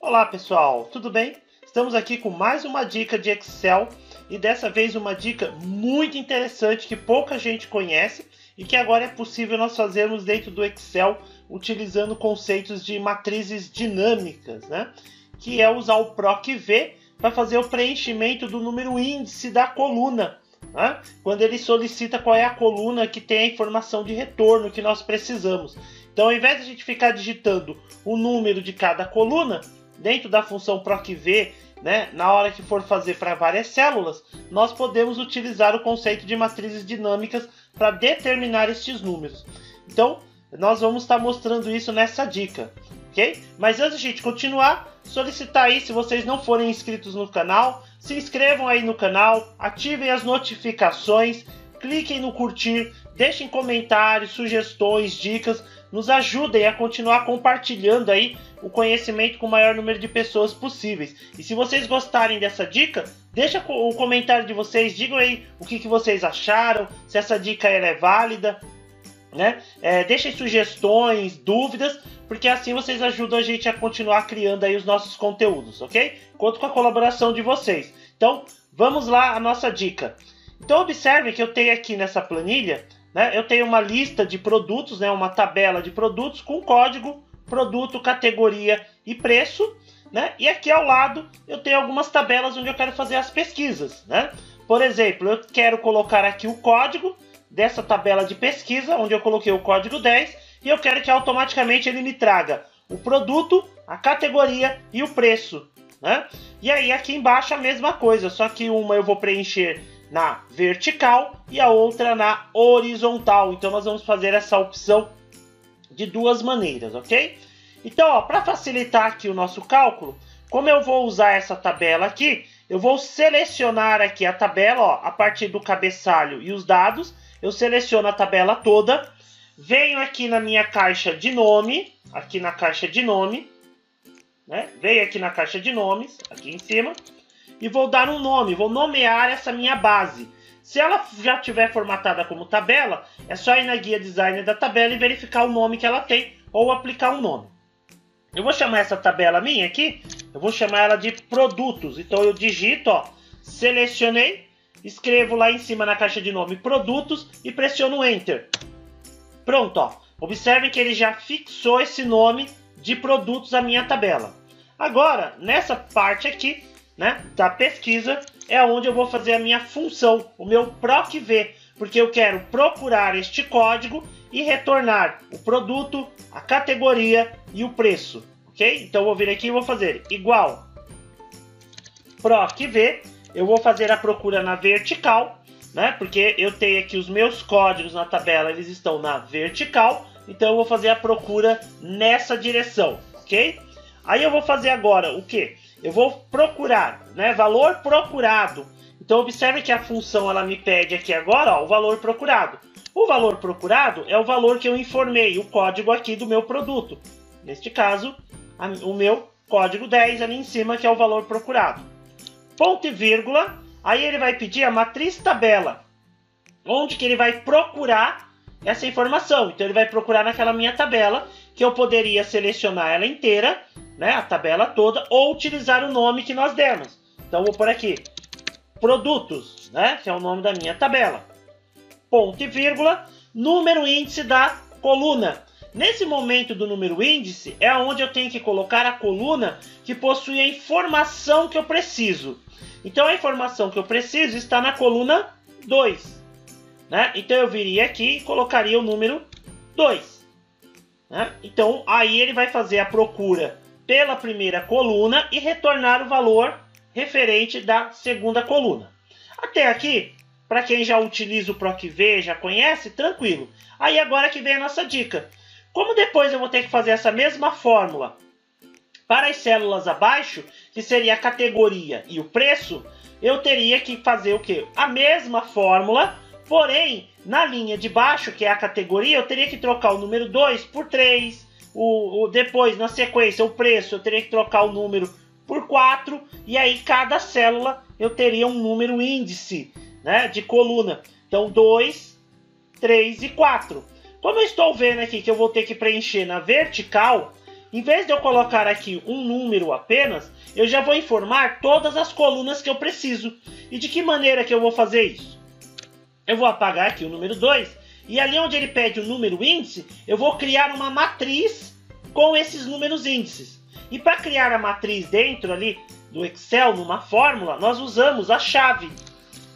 Olá pessoal, tudo bem? Estamos aqui com mais uma dica de Excel e dessa vez uma dica muito interessante que pouca gente conhece e que agora é possível nós fazermos dentro do Excel utilizando conceitos de matrizes dinâmicas, né? Que é usar o PROC-V para fazer o preenchimento do número índice da coluna, né? Quando ele solicita qual é a coluna que tem a informação de retorno que nós precisamos. Então, ao invés de a gente ficar digitando o número de cada coluna, dentro da função PROC-V, né, na hora que for fazer para várias células, nós podemos utilizar o conceito de matrizes dinâmicas para determinar estes números. Então, nós vamos estar mostrando isso nessa dica, ok? Mas antes de a gente continuar, solicitar aí, se vocês não forem inscritos no canal, se inscrevam aí no canal, ativem as notificações, cliquem no curtir, deixem comentários, sugestões, dicas, nos ajudem a continuar compartilhando aí o conhecimento com o maior número de pessoas possíveis. E se vocês gostarem dessa dica, deixa o comentário de vocês, digam aí o que vocês acharam, se essa dica é válida, né? Deixem sugestões, dúvidas, porque assim vocês ajudam a gente a continuar criando aí os nossos conteúdos, ok? Conto com a colaboração de vocês. Então, vamos lá à nossa dica. Então, observem que eu tenho aqui nessa planilha, né, eu tenho uma lista de produtos, né, uma tabela de produtos com código, produto, categoria e preço, né? E aqui ao lado eu tenho algumas tabelas onde eu quero fazer as pesquisas, né? Por exemplo, eu quero colocar aqui o código dessa tabela de pesquisa, onde eu coloquei o código 10, e eu quero que automaticamente ele me traga o produto, a categoria e o preço, né? E aí aqui embaixo a mesma coisa, só que uma eu vou preencher na vertical e a outra na horizontal. Então nós vamos fazer essa opção de duas maneiras, ok? Então, para facilitar aqui o nosso cálculo, como eu vou usar essa tabela aqui, eu vou selecionar aqui a tabela, ó, a partir do cabeçalho e os dados, eu seleciono a tabela toda, venho aqui na minha caixa de nome, aqui na caixa de nome, né? Venho aqui na caixa de nomes, aqui em cima, e vou dar um nome, vou nomear essa minha base. Se ela já estiver formatada como tabela, é só ir na guia designer da tabela e verificar o nome que ela tem, ou aplicar um nome. Eu vou chamar essa tabela minha aqui, eu vou chamar ela de produtos. Então eu digito, ó, selecionei, escrevo lá em cima na caixa de nome produtos e pressiono Enter. Pronto, ó. Observem que ele já fixou esse nome de produtos à minha tabela. Agora, nessa parte aqui, né, da pesquisa, é onde eu vou fazer a minha função, o meu PROC-V, porque eu quero procurar este código e retornar o produto, a categoria e o preço, ok? Então eu vou vir aqui e vou fazer igual PROC-V, eu vou fazer a procura na vertical, né, porque eu tenho aqui os meus códigos na tabela, eles estão na vertical, então eu vou fazer a procura nessa direção, ok? Aí eu vou fazer agora o quê? Eu vou procurar, né, valor procurado. Então observe que a função ela me pede aqui agora, ó, o valor procurado. O valor procurado é o valor que eu informei, o código aqui do meu produto. Neste caso, o meu código 10 ali em cima, que é o valor procurado. Ponto e vírgula, aí ele vai pedir a matriz tabela, onde que ele vai procurar essa informação. Então ele vai procurar naquela minha tabela, que eu poderia selecionar ela inteira, né, a tabela toda, ou utilizar o nome que nós demos. Então vou por aqui, produtos, né, que é o nome da minha tabela. Ponto e vírgula, número índice da coluna. Nesse momento do número índice é onde eu tenho que colocar a coluna que possui a informação que eu preciso. Então a informação que eu preciso está na coluna 2. Né? Então eu viria aqui e colocaria o número 2. Né? Então aí ele vai fazer a procura pela primeira coluna e retornar o valor referente da segunda coluna. Até aqui, para quem já utiliza o PROC-V, já conhece, tranquilo. Aí agora que vem a nossa dica. Como depois eu vou ter que fazer essa mesma fórmula para as células abaixo, que seria a categoria e o preço, eu teria que fazer o quê? A mesma fórmula, porém, na linha de baixo, que é a categoria, eu teria que trocar o número 2 por 3, depois, na sequência, o preço, eu teria que trocar o número por 4, e aí cada célula eu teria um número índice, né, de coluna. Então, 2, 3 e 4. Como eu estou vendo aqui que eu vou ter que preencher na vertical, em vez de eu colocar aqui um número apenas, eu já vou informar todas as colunas que eu preciso. E de que maneira que eu vou fazer isso? Eu vou apagar aqui o número 2, e ali onde ele pede o número índice, eu vou criar uma matriz com esses números índices. E para criar a matriz dentro ali do Excel, numa fórmula, nós usamos a chave.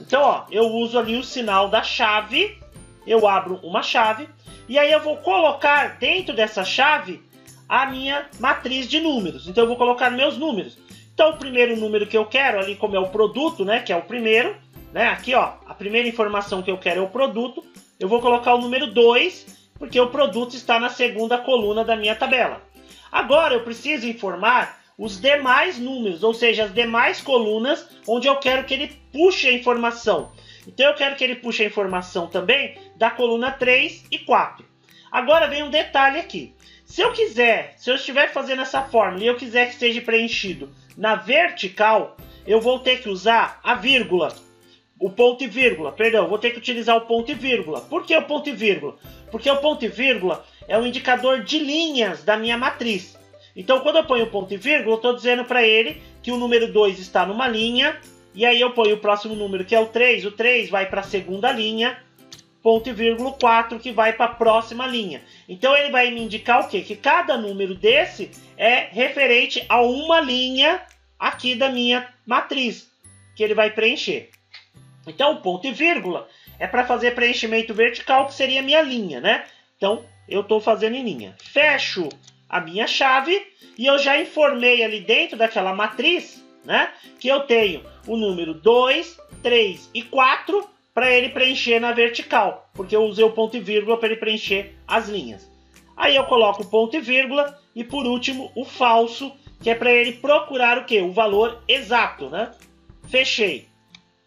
Então, ó, eu uso ali o sinal da chave, eu abro uma chave, e aí eu vou colocar dentro dessa chave a minha matriz de números. Então eu vou colocar meus números. Então o primeiro número que eu quero ali, como é o produto, né, que é o primeiro, né, aqui ó, a primeira informação que eu quero é o produto, eu vou colocar o número 2, porque o produto está na segunda coluna da minha tabela. Agora eu preciso informar os demais números, ou seja, as demais colunas onde eu quero que ele puxe a informação. Então eu quero que ele puxe a informação também da coluna 3 e 4. Agora vem um detalhe aqui. Se eu estiver fazendo essa fórmula e eu quiser que seja preenchido na vertical, eu vou ter que usar a vírgula, o ponto e vírgula, perdão, vou ter que utilizar o ponto e vírgula. Por que o ponto e vírgula? Porque o ponto e vírgula é um indicador de linhas da minha matriz. Então quando eu ponho o ponto e vírgula, eu estou dizendo para ele que o número 2 está numa linha, e aí eu ponho o próximo número, que é o 3 vai para a segunda linha, ponto e vírgula 4, que vai para a próxima linha. Então ele vai me indicar o quê? Que cada número desse é referente a uma linha aqui da minha matriz, que ele vai preencher. Então o ponto e vírgula é para fazer preenchimento vertical, que seria a minha linha, né? Então eu estou fazendo em linha. Fecho a minha chave e eu já informei ali dentro daquela matriz, né, que eu tenho o número 2, 3 e 4 para ele preencher na vertical, porque eu usei o ponto e vírgula para ele preencher as linhas. Aí eu coloco o ponto e vírgula e por último o falso, que é para ele procurar o quê? O valor exato, né? Fechei,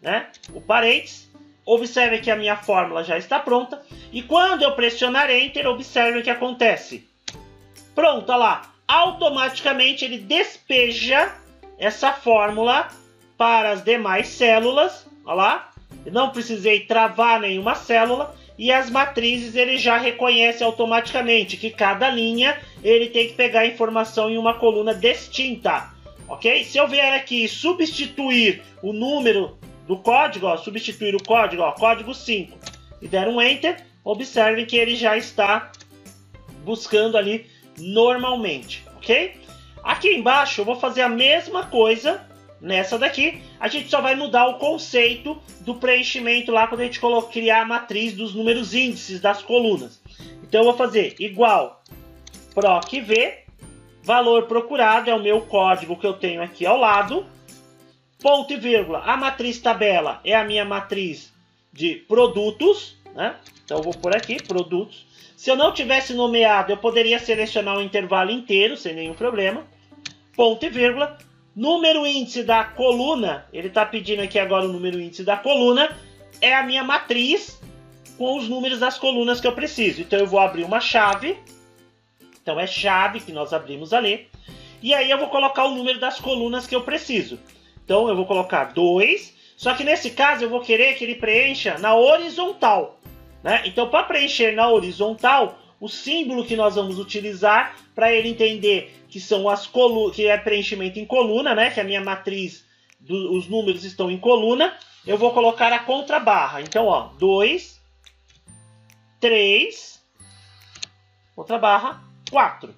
né, o parênteses. Observe que a minha fórmula já está pronta e quando eu pressionar Enter, observe o que acontece. Pronto, olha lá, automaticamente ele despeja essa fórmula para as demais células, olha lá, eu não precisei travar nenhuma célula e as matrizes ele já reconhece automaticamente que cada linha ele tem que pegar a informação em uma coluna distinta, ok? Se eu vier aqui substituir o número do código, ó, substituir o código, ó, código 5, e der um Enter, observe que ele já está buscando ali normalmente, ok? Aqui embaixo eu vou fazer a mesma coisa nessa daqui, a gente só vai mudar o conceito do preenchimento lá quando a gente criar a matriz dos números índices das colunas. Então eu vou fazer igual proc_v, valor procurado é o meu código que eu tenho aqui ao lado, ponto e vírgula, a matriz tabela é a minha matriz de produtos, né? Então eu vou por aqui, produtos. Se eu não tivesse nomeado, eu poderia selecionar o intervalo inteiro, sem nenhum problema. Ponto e vírgula. Número índice da coluna, ele está pedindo aqui agora o número índice da coluna, é a minha matriz com os números das colunas que eu preciso. Então eu vou abrir uma chave, então é chave que nós abrimos ali, e aí eu vou colocar o número das colunas que eu preciso. Então eu vou colocar 2, só que nesse caso eu vou querer que ele preencha na horizontal, né? Então para preencher na horizontal, o símbolo que nós vamos utilizar para ele entender que são as colunas, que é preenchimento em coluna, né? Que a minha matriz, os números estão em coluna, eu vou colocar a contrabarra. Então, ó, 2, 3, outra barra, 4.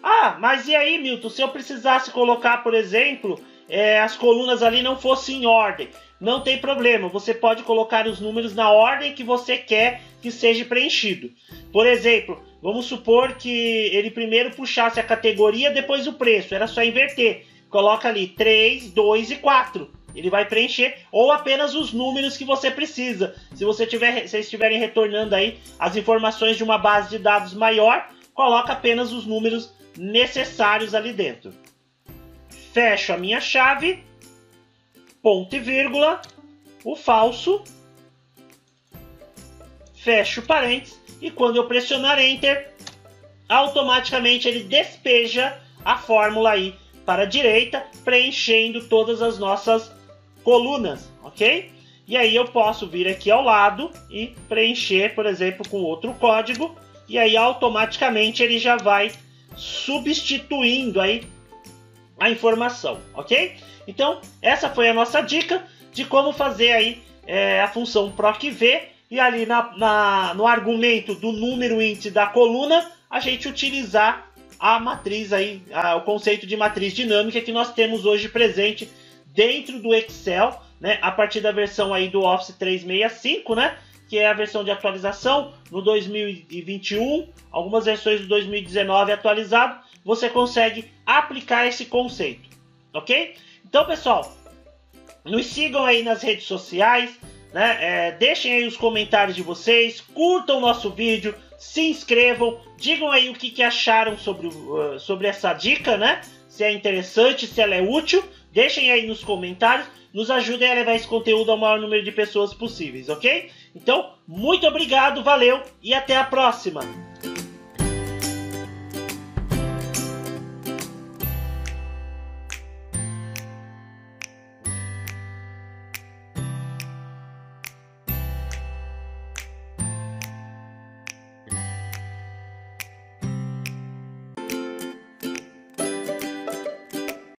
Ah, mas e aí, Milton, se eu precisasse colocar, por exemplo, as colunas ali não fossem em ordem? Não tem problema, você pode colocar os números na ordem que você quer que seja preenchido. Por exemplo, vamos supor que ele primeiro puxasse a categoria, depois o preço. Era só inverter. Coloca ali 3, 2 e 4. Ele vai preencher, ou apenas os números que você precisa. Se vocês estiverem retornando aí as informações de uma base de dados maior, coloca apenas os números necessários ali dentro. Fecho a minha chave, ponto e vírgula, o falso, fecho parênteses, e quando eu pressionar Enter, automaticamente ele despeja a fórmula aí para a direita, preenchendo todas as nossas colunas, ok? E aí eu posso vir aqui ao lado e preencher, por exemplo, com outro código, e aí automaticamente ele já vai substituindo aí a informação, ok? Então, essa foi a nossa dica de como fazer aí a função PROC-V, e ali no argumento do número índice da coluna, a gente utilizar a matriz aí, o conceito de matriz dinâmica que nós temos hoje presente dentro do Excel, né, a partir da versão aí do Office 365, né, que é a versão de atualização no 2021, algumas versões do 2019 atualizado, você consegue aplicar esse conceito, ok? Então, pessoal, nos sigam aí nas redes sociais, né? Deixem aí os comentários de vocês, curtam o nosso vídeo, se inscrevam, digam aí o que acharam sobre essa dica, né? Se é interessante, se ela é útil, deixem aí nos comentários, nos ajudem a levar esse conteúdo ao maior número de pessoas possíveis, ok? Então, muito obrigado, valeu e até a próxima!